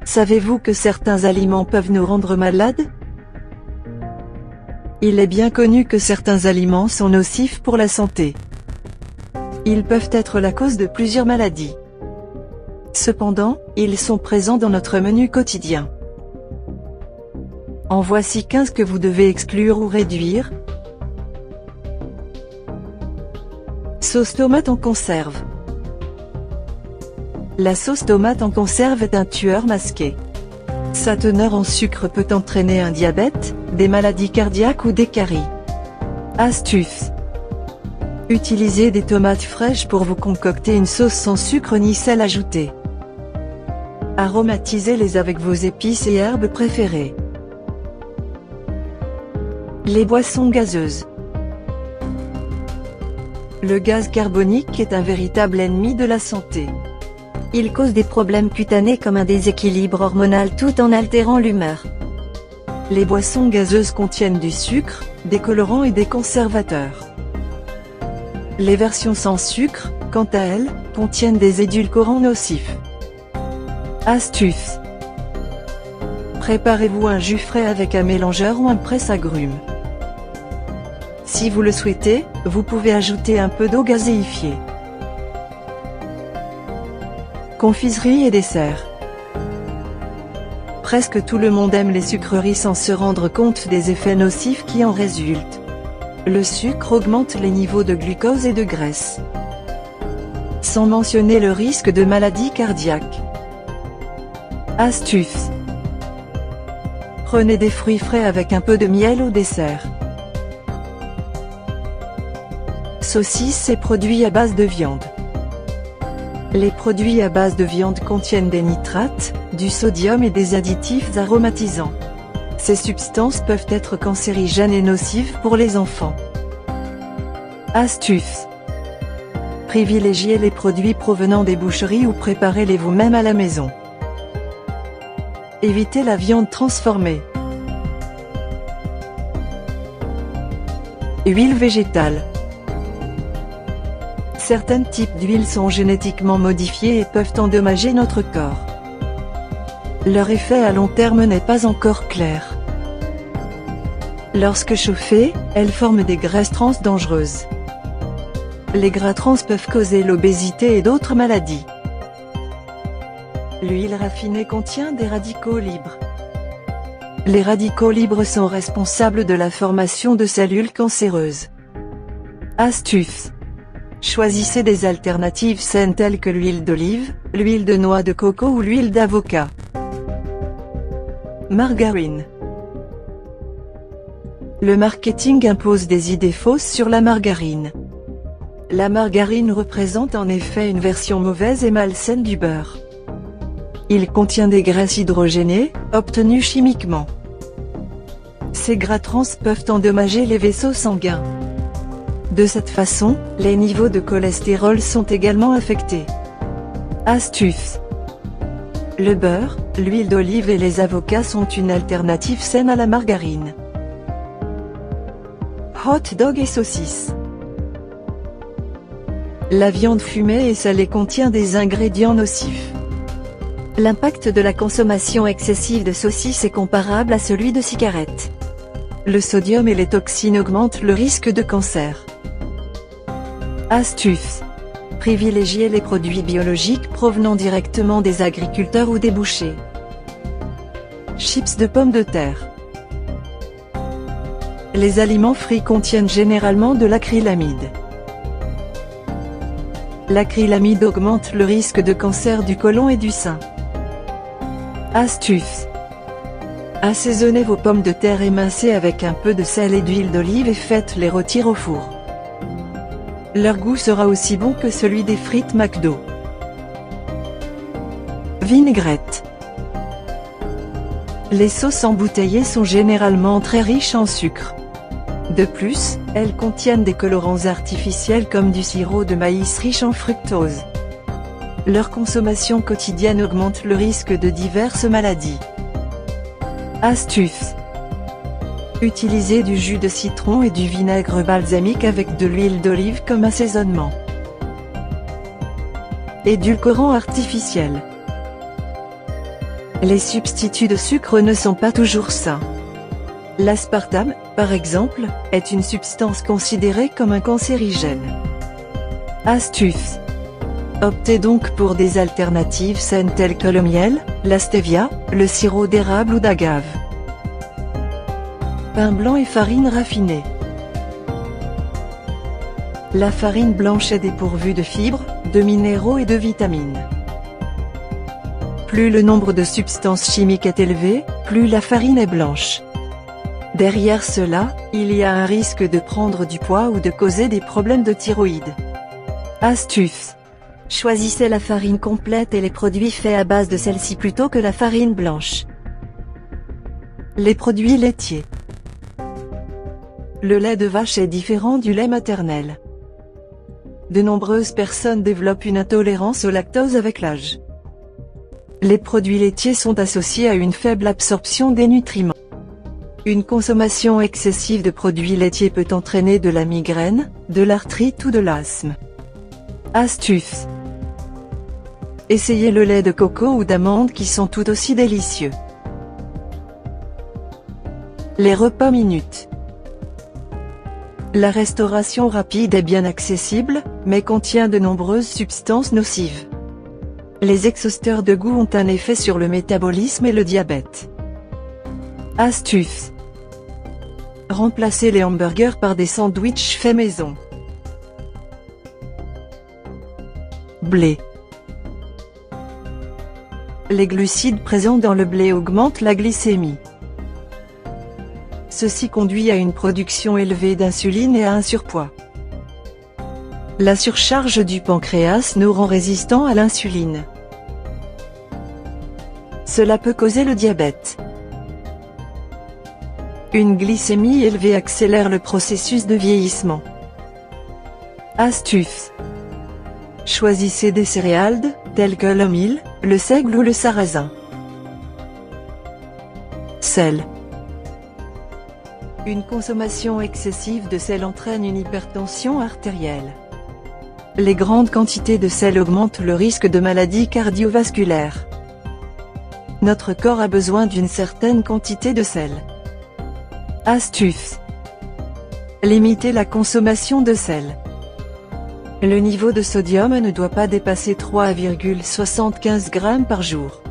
Savez-vous que certains aliments peuvent nous rendre malades? Il est bien connu que certains aliments sont nocifs pour la santé. Ils peuvent être la cause de plusieurs maladies. Cependant, ils sont présents dans notre menu quotidien. En voici 15 que vous devez exclure ou réduire. Sauce tomate en conserve. La sauce tomate en conserve est un tueur masqué. Sa teneur en sucre peut entraîner un diabète, des maladies cardiaques ou des caries. Astuce. Utilisez des tomates fraîches pour vous concocter une sauce sans sucre ni sel ajouté. Aromatisez-les avec vos épices et herbes préférées. Les boissons gazeuses. Le gaz carbonique est un véritable ennemi de la santé. Il cause des problèmes cutanés comme un déséquilibre hormonal tout en altérant l'humeur. Les boissons gazeuses contiennent du sucre, des colorants et des conservateurs. Les versions sans sucre, quant à elles, contiennent des édulcorants nocifs. Astuce. Préparez-vous un jus frais avec un mélangeur ou un presse-agrumes. Si vous le souhaitez, vous pouvez ajouter un peu d'eau gazéifiée. Confiserie et dessert. Presque tout le monde aime les sucreries sans se rendre compte des effets nocifs qui en résultent. Le sucre augmente les niveaux de glucose et de graisse, sans mentionner le risque de maladies cardiaques. Astuce. Prenez des fruits frais avec un peu de miel au dessert. Saucisses et produits à base de viande. Les produits à base de viande contiennent des nitrates, du sodium et des additifs aromatisants. Ces substances peuvent être cancérigènes et nocives pour les enfants. Astuce. Privilégiez les produits provenant des boucheries ou préparez-les vous-même à la maison. Évitez la viande transformée. Huile végétale. Certains types d'huiles sont génétiquement modifiés et peuvent endommager notre corps. Leur effet à long terme n'est pas encore clair. Lorsque chauffées, elles forment des graisses trans dangereuses. Les gras trans peuvent causer l'obésité et d'autres maladies. L'huile raffinée contient des radicaux libres. Les radicaux libres sont responsables de la formation de cellules cancéreuses. Astuce. Choisissez des alternatives saines telles que l'huile d'olive, l'huile de noix de coco ou l'huile d'avocat. Margarine. Le marketing impose des idées fausses sur la margarine. La margarine représente en effet une version mauvaise et malsaine du beurre. Il contient des graisses hydrogénées, obtenues chimiquement. Ces gras trans peuvent endommager les vaisseaux sanguins. De cette façon, les niveaux de cholestérol sont également affectés. Astuce. Le beurre, l'huile d'olive et les avocats sont une alternative saine à la margarine. Hot dog et saucisses. La viande fumée et salée contient des ingrédients nocifs. L'impact de la consommation excessive de saucisses est comparable à celui de cigarettes. Le sodium et les toxines augmentent le risque de cancer. Astuce. Privilégiez les produits biologiques provenant directement des agriculteurs ou des bouchers. Chips de pommes de terre. Les aliments frits contiennent généralement de l'acrylamide. L'acrylamide augmente le risque de cancer du côlon et du sein. Astuce. Assaisonnez vos pommes de terre émincées avec un peu de sel et d'huile d'olive et faites-les rôtir au four. Leur goût sera aussi bon que celui des frites McDo. Vinaigrette. Les sauces embouteillées sont généralement très riches en sucre. De plus, elles contiennent des colorants artificiels comme du sirop de maïs riche en fructose. Leur consommation quotidienne augmente le risque de diverses maladies. Astuce. Utilisez du jus de citron et du vinaigre balsamique avec de l'huile d'olive comme assaisonnement. Édulcorant artificiel. Les substituts de sucre ne sont pas toujours sains. L'aspartame, par exemple, est une substance considérée comme un cancérigène. Astuce. Optez donc pour des alternatives saines telles que le miel, la stevia, le sirop d'érable ou d'agave. Pain blanc et farine raffinée. La farine blanche est dépourvue de fibres, de minéraux et de vitamines. Plus le nombre de substances chimiques est élevé, plus la farine est blanche. Derrière cela, il y a un risque de prendre du poids ou de causer des problèmes de thyroïde. Astuce. Choisissez la farine complète et les produits faits à base de celle-ci plutôt que la farine blanche. Les produits laitiers. Le lait de vache est différent du lait maternel. De nombreuses personnes développent une intolérance au lactose avec l'âge. Les produits laitiers sont associés à une faible absorption des nutriments. Une consommation excessive de produits laitiers peut entraîner de la migraine, de l'arthrite ou de l'asthme. Astuce. Essayez le lait de coco ou d'amande qui sont tout aussi délicieux. Les repas minutes. La restauration rapide est bien accessible, mais contient de nombreuses substances nocives. Les exhausteurs de goût ont un effet sur le métabolisme et le diabète. Astuce. Remplacez les hamburgers par des sandwichs faits maison. Blé. Les glucides présents dans le blé augmentent la glycémie. Ceci conduit à une production élevée d'insuline et à un surpoids. La surcharge du pancréas nous rend résistants à l'insuline. Cela peut causer le diabète. Une glycémie élevée accélère le processus de vieillissement. Astuce. Choisissez des céréales, telles que le mil, le seigle ou le sarrasin. Sel. Une consommation excessive de sel entraîne une hypertension artérielle. Les grandes quantités de sel augmentent le risque de maladies cardiovasculaires. Notre corps a besoin d'une certaine quantité de sel. Astuce. Limitez la consommation de sel. Le niveau de sodium ne doit pas dépasser 3,75 g par jour.